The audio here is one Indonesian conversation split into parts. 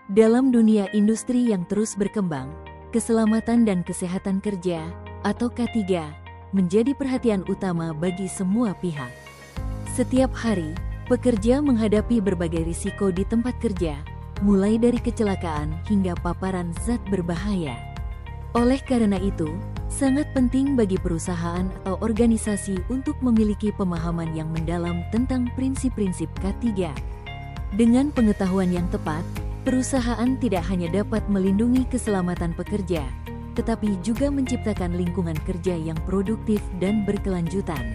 Dalam dunia industri yang terus berkembang, keselamatan dan kesehatan kerja, atau K3, menjadi perhatian utama bagi semua pihak. Setiap hari, pekerja menghadapi berbagai risiko di tempat kerja, mulai dari kecelakaan hingga paparan zat berbahaya. Oleh karena itu, sangat penting bagi perusahaan atau organisasi untuk memiliki pemahaman yang mendalam tentang prinsip-prinsip K3. Dengan pengetahuan yang tepat, perusahaan tidak hanya dapat melindungi keselamatan pekerja, tetapi juga menciptakan lingkungan kerja yang produktif dan berkelanjutan.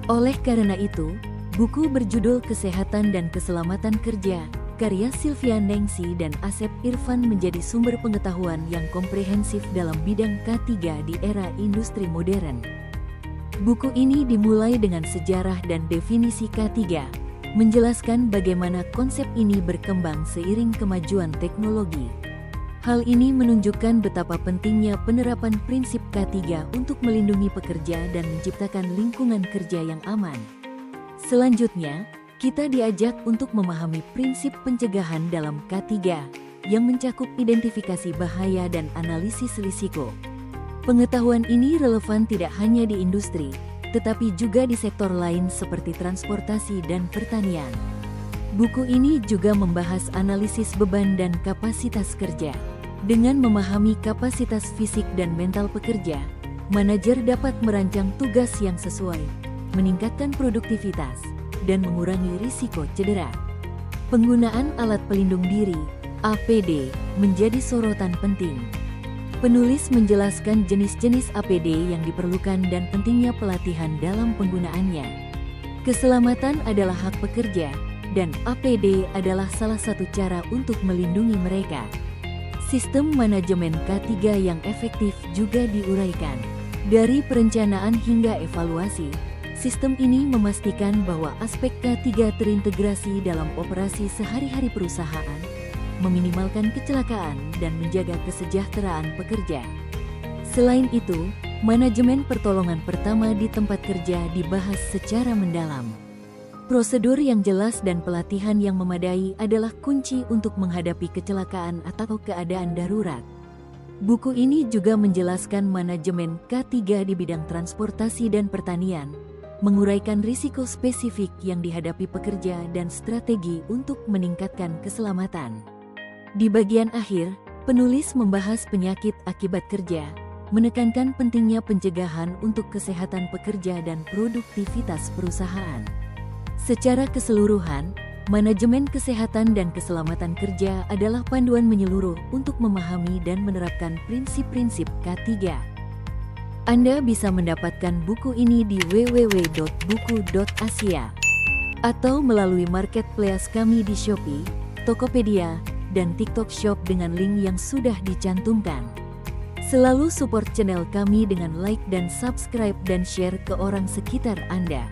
Oleh karena itu, buku berjudul Kesehatan dan Keselamatan Kerja, karya Sylvia Nengsi dan Asep Irfan menjadi sumber pengetahuan yang komprehensif dalam bidang K3 di era industri modern. Buku ini dimulai dengan sejarah dan definisi K3, menjelaskan bagaimana konsep ini berkembang seiring kemajuan teknologi. Hal ini menunjukkan betapa pentingnya penerapan prinsip K3 untuk melindungi pekerja dan menciptakan lingkungan kerja yang aman. Selanjutnya, kita diajak untuk memahami prinsip pencegahan dalam K3, yang mencakup identifikasi bahaya dan analisis risiko. Pengetahuan ini relevan tidak hanya di industri, tetapi juga di sektor lain seperti transportasi dan pertanian. Buku ini juga membahas analisis beban dan kapasitas kerja. Dengan memahami kapasitas fisik dan mental pekerja, manajer dapat merancang tugas yang sesuai, meningkatkan produktivitas, dan mengurangi risiko cedera. Penggunaan alat pelindung diri, APD, menjadi sorotan penting. Penulis menjelaskan jenis-jenis APD yang diperlukan dan pentingnya pelatihan dalam penggunaannya. Keselamatan adalah hak pekerja, dan APD adalah salah satu cara untuk melindungi mereka. Sistem manajemen K3 yang efektif juga diuraikan. Dari perencanaan hingga evaluasi, sistem ini memastikan bahwa aspek K3 terintegrasi dalam operasi sehari-hari perusahaan, meminimalkan kecelakaan dan menjaga kesejahteraan pekerja. Selain itu, manajemen pertolongan pertama di tempat kerja dibahas secara mendalam. Prosedur yang jelas dan pelatihan yang memadai adalah kunci untuk menghadapi kecelakaan atau keadaan darurat. Buku ini juga menjelaskan manajemen K3 di bidang transportasi dan pertanian, menguraikan risiko spesifik yang dihadapi pekerja dan strategi untuk meningkatkan keselamatan. Di bagian akhir, penulis membahas penyakit akibat kerja, menekankan pentingnya pencegahan untuk kesehatan pekerja dan produktivitas perusahaan. Secara keseluruhan, manajemen kesehatan dan keselamatan kerja adalah panduan menyeluruh untuk memahami dan menerapkan prinsip-prinsip K3. Anda bisa mendapatkan buku ini di www.buku.asia atau melalui marketplace kami di Shopee, Tokopedia, dan TikTok Shop dengan link yang sudah dicantumkan. Selalu support channel kami dengan like dan subscribe dan share ke orang sekitar Anda.